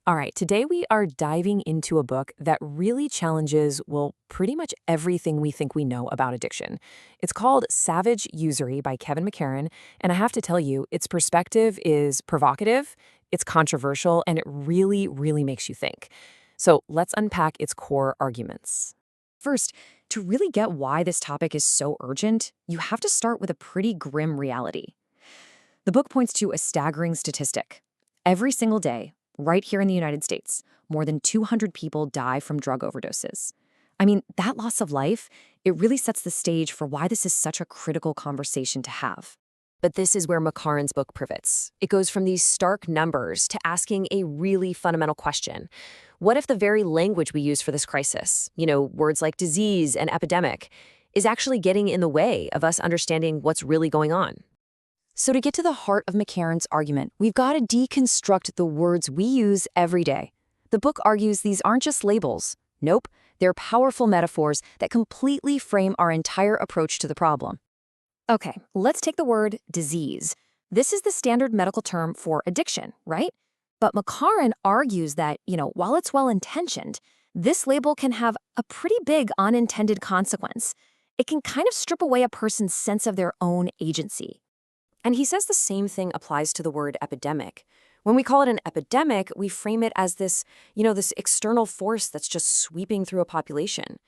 All right, today we are diving into a book that really challenges, well, pretty much everything we think we know about addiction. It's called Savage Usury by Kevin McCarron, and I have to tell you, its perspective is provocative, it's controversial, and it really, really makes you think. So let's unpack its core arguments. First, to really get why this topic is so urgent, you have to start with a pretty grim reality. The book points to a staggering statistic. Every single day, right here in the United States, more than 200 people die from drug overdoses. I mean, that loss of life, it really sets the stage for why this is such a critical conversation to have. But this is where McCarron's book pivots. It goes from these stark numbers to asking a really fundamental question. What if the very language we use for this crisis, words like disease and epidemic, is actually getting in the way of us understanding what's really going on? So to get to the heart of McCarron's argument, we've got to deconstruct the words we use every day. The book argues these aren't just labels. Nope, they're powerful metaphors that completely frame our entire approach to the problem. Okay, let's take the word disease. This is the standard medical term for addiction, right? But McCarron argues that, while it's well-intentioned, this label can have a pretty big unintended consequence. It can kind of strip away a person's sense of their own agency. And he says the same thing applies to the word epidemic. When we call it an epidemic, we frame it as this external force that's just sweeping through a population.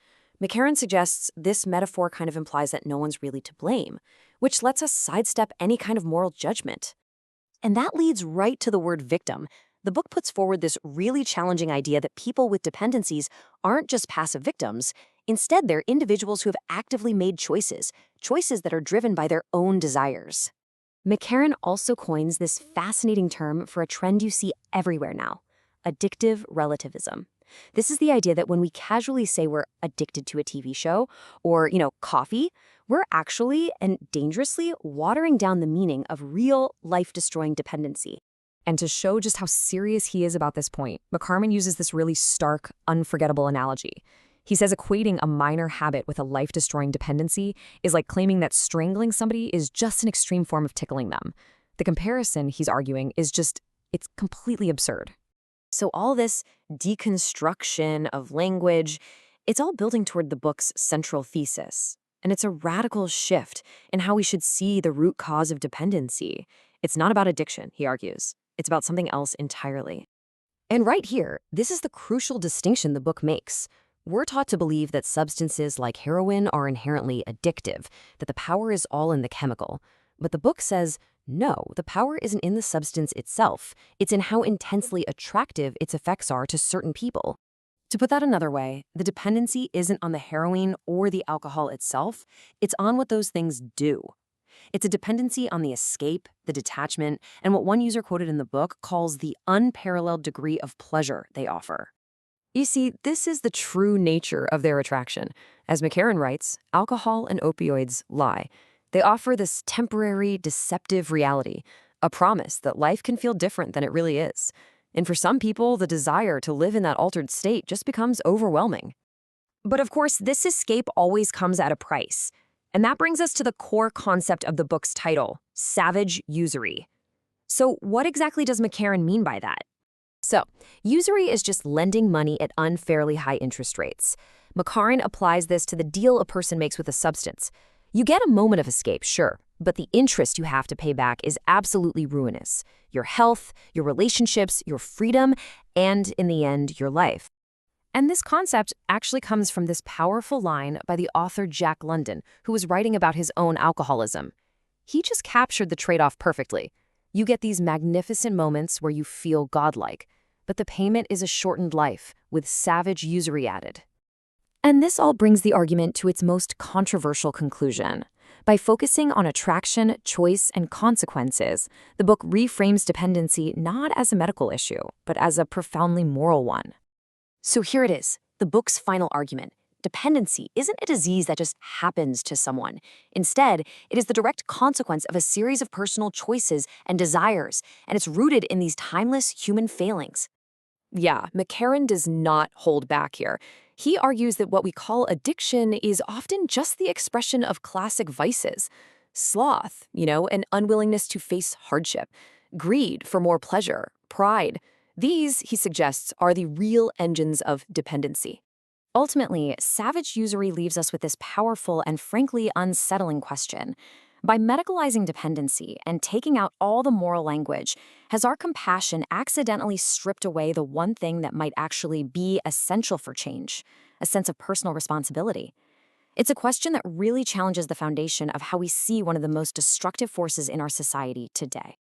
McCarron suggests this metaphor kind of implies that no one's really to blame, which lets us sidestep any kind of moral judgment. And that leads right to the word victim. The book puts forward this really challenging idea that people with dependencies aren't just passive victims. Instead, they're individuals who have actively made choices that are driven by their own desires. McCarron also coins this fascinating term for a trend you see everywhere now, addictive relativism. This is the idea that when we casually say we're addicted to a TV show or, coffee, we're actually and dangerously watering down the meaning of real life-destroying dependency. And to show just how serious he is about this point, McCarron uses this really stark, unforgettable analogy. He says equating a minor habit with a life-destroying dependency is like claiming that strangling somebody is just an extreme form of tickling them. The comparison, he's arguing, it's completely absurd. So all this deconstruction of language, it's all building toward the book's central thesis. And it's a radical shift in how we should see the root cause of dependency. It's not about addiction, he argues. It's about something else entirely. And right here, this is the crucial distinction the book makes. We're taught to believe that substances like heroin are inherently addictive, that the power is all in the chemical. But the book says, no, the power isn't in the substance itself. It's in how intensely attractive its effects are to certain people. To put that another way, the dependency isn't on the heroin or the alcohol itself. It's on what those things do. It's a dependency on the escape, the detachment, and what one user quoted in the book calls the unparalleled degree of pleasure they offer. You see, this is the true nature of their attraction. As McCarron writes, alcohol and opioids lie. They offer this temporary, deceptive reality, a promise that life can feel different than it really is. And for some people, the desire to live in that altered state just becomes overwhelming. But of course, this escape always comes at a price. And that brings us to the core concept of the book's title, Savage Usury. So what exactly does McCarron mean by that? So, usury is just lending money at unfairly high interest rates. McCarron applies this to the deal a person makes with a substance. You get a moment of escape, sure, but the interest you have to pay back is absolutely ruinous. Your health, your relationships, your freedom, and in the end, your life. And this concept actually comes from this powerful line by the author Jack London, who was writing about his own alcoholism. He just captured the trade-off perfectly. You get these magnificent moments where you feel godlike, but the payment is a shortened life with savage usury added. And this all brings the argument to its most controversial conclusion. By focusing on attraction, choice, and consequences, the book reframes dependency not as a medical issue, but as a profoundly moral one. So here it is, the book's final argument. Dependency isn't a disease that just happens to someone. Instead, it is the direct consequence of a series of personal choices and desires, and it's rooted in these timeless human failings. Yeah, McCarron does not hold back here. He argues that what we call addiction is often just the expression of classic vices. Sloth, an unwillingness to face hardship, greed for more pleasure, pride. These, he suggests, are the real engines of dependency. Ultimately, savage usury leaves us with this powerful and frankly unsettling question. By medicalizing dependency and taking out all the moral language, has our compassion accidentally stripped away the one thing that might actually be essential for change, a sense of personal responsibility? It's a question that really challenges the foundation of how we see one of the most destructive forces in our society today.